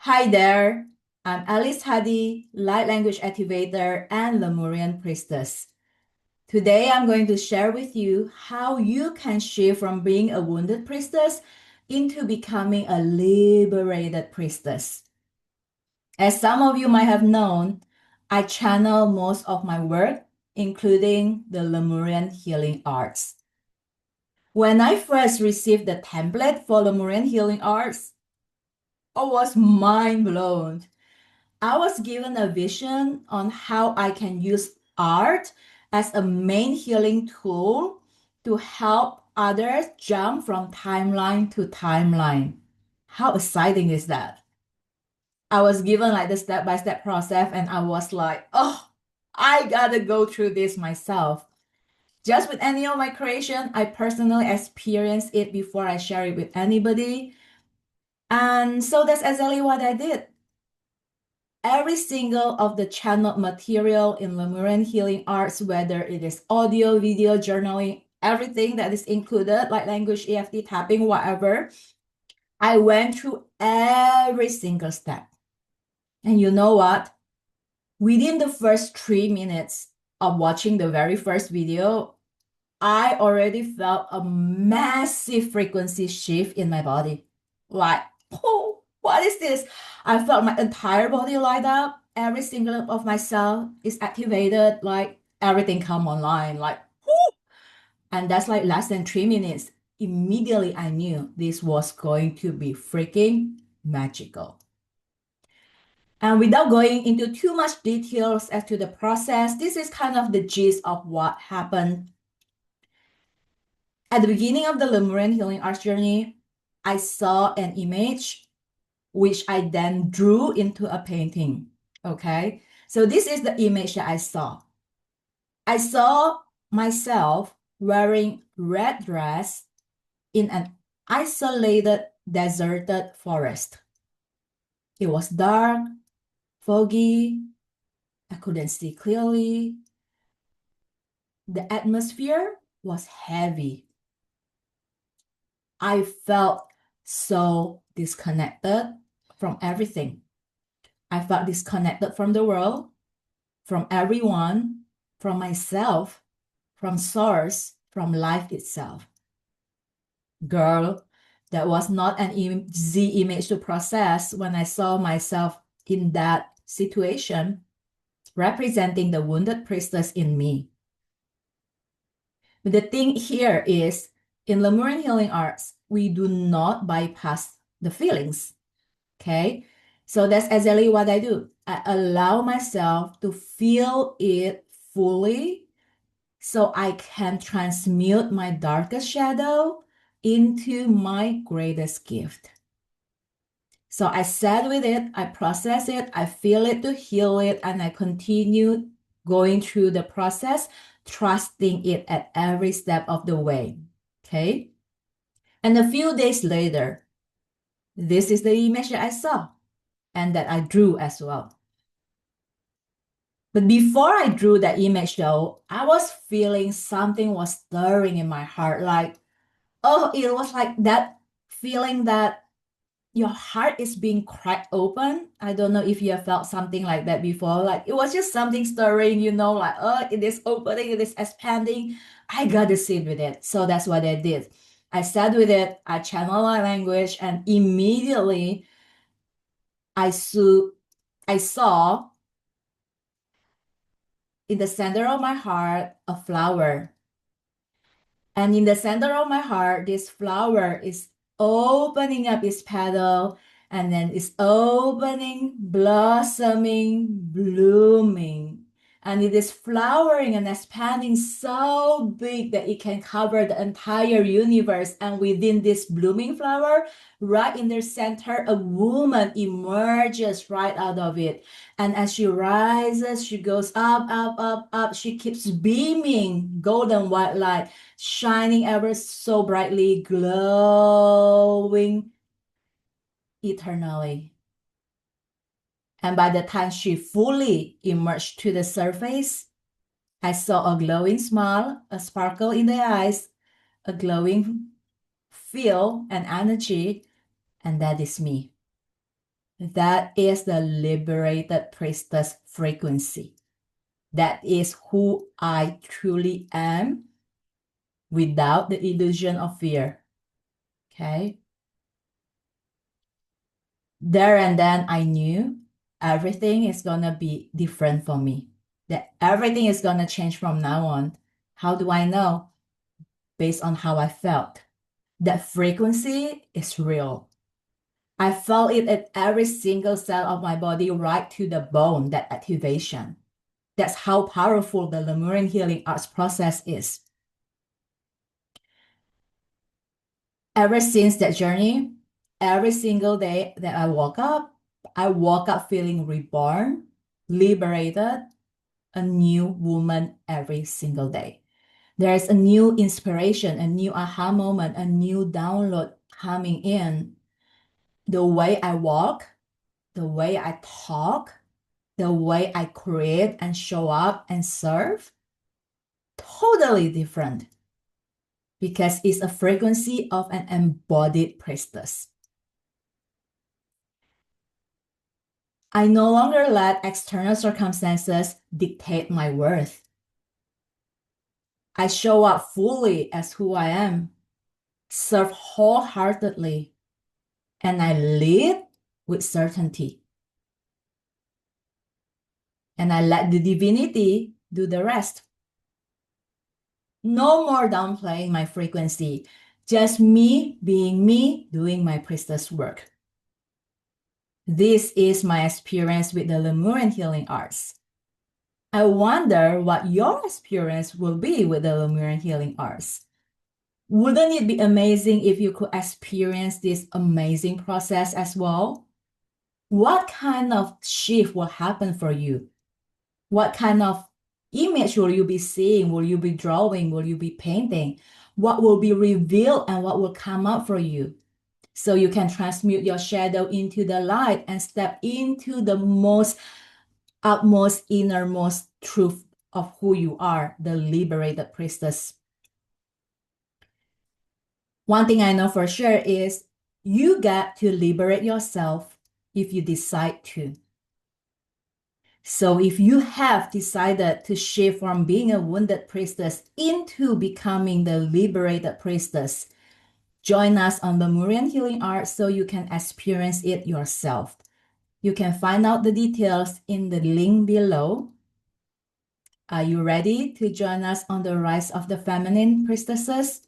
Hi there, I'm Alice Hadi, Light Language Activator and Lemurian Priestess. Today I'm going to share with you how you can shift from being a wounded priestess into becoming a liberated priestess. As some of you might have known, I channel most of my work, including the Lemurian healing arts. When I first received the template for Lemurian healing arts, I was mind blown. I was given a vision on how I can use art as a main healing tool to help others jump from timeline to timeline. How exciting is that? I was given like the step-by-step process and I was like, oh, I gotta go through this myself. Just with any of my creation, I personally experienced it before I share it with anybody. And so that's exactly what I did. Every single of the channeled material in Lemurian healing arts, whether it is audio, video, journaling, everything that is included, like language, EFT, tapping, whatever, I went through every single step. And you know what? Within the first 3 minutes of watching the very first video, I already felt a massive frequency shift in my body. Like, oh, what is this? I felt my entire body light up. Every single of my cell is activated. Like everything come online. Like, whoo! And that's like less than 3 minutes. Immediately, I knew this was going to be freaking magical. And without going into too much details as to the process, this is kind of the gist of what happened. At the beginning of the Lemurian healing arts journey, I saw an image which I then drew into a painting. Okay, so this is the image that I saw. I saw myself wearing red dress in an isolated, deserted forest. It was dark, foggy, I couldn't see clearly. The atmosphere was heavy. I felt so disconnected from everything. I felt disconnected from the world, from everyone, from myself, from source, from life itself. Girl, that was not an easy image to process when I saw myself in that situation, representing the wounded priestess in me. But the thing here is, in Lemurian healing arts, we do not bypass the feelings. Okay, so that's exactly what I do. I allow myself to feel it fully so I can transmute my darkest shadow into my greatest gift. So I sat with it, I process it, I feel it to heal it, and I continue going through the process, trusting it at every step of the way. Okay, and a few days later, this is the image that I saw and that I drew as well. But before I drew that image though, I was feeling something was stirring in my heart. Like, oh, it was like that feeling that your heart is being cracked open. I don't know if you have felt something like that before. Like it was just something stirring, like, oh, it is opening, it is expanding. I got to sit with it. So that's what I did. I sat with it, I channeled my language, and immediately I saw in the center of my heart a flower. And in the center of my heart, this flower is opening up its petal and then it's opening, blossoming, blooming. And it is flowering and expanding so big that it can cover the entire universe. And within this blooming flower, right in the center, a woman emerges right out of it. And as she rises, she goes up, up, up, up. She keeps beaming golden white light, shining ever so brightly, glowing eternally. And by the time she fully emerged to the surface, I saw a glowing smile, a sparkle in the eyes, a glowing feel and energy, and that is me. That is the liberated priestess frequency. That is who I truly am without the illusion of fear. Okay? There and then I knew everything is gonna be different for me. That everything is gonna change from now on. How do I know? Based on how I felt. That frequency is real. I felt it at every single cell of my body, right to the bone, that activation. That's how powerful the Lemurian healing arts process is. Ever since that journey, every single day that I woke up feeling reborn, liberated, a new woman every single day. There's a new inspiration, a new aha moment, a new download coming in. The way I walk, the way I talk, the way I create and show up and serve, totally different because it's a frequency of an embodied priestess. I no longer let external circumstances dictate my worth. I show up fully as who I am, serve wholeheartedly, and I lead with certainty. And I let the divinity do the rest. No more downplaying my frequency, just me being me doing my priestess work. This is my experience with the Lemurian healing arts. I wonder what your experience will be with the Lemurian healing arts. Wouldn't it be amazing if you could experience this amazing process as well? What kind of shift will happen for you? What kind of image will you be seeing? Will you be drawing? Will you be painting? What will be revealed and what will come up for you? So you can transmute your shadow into the light and step into the most utmost innermost truth of who you are, the liberated priestess. One thing I know for sure is you get to liberate yourself if you decide to. So if you have decided to shift from being a wounded priestess into becoming the liberated priestess, join us on the Lemurian Healing Art so you can experience it yourself. You can find out the details in the link below. Are you ready to join us on the rise of the feminine priestesses?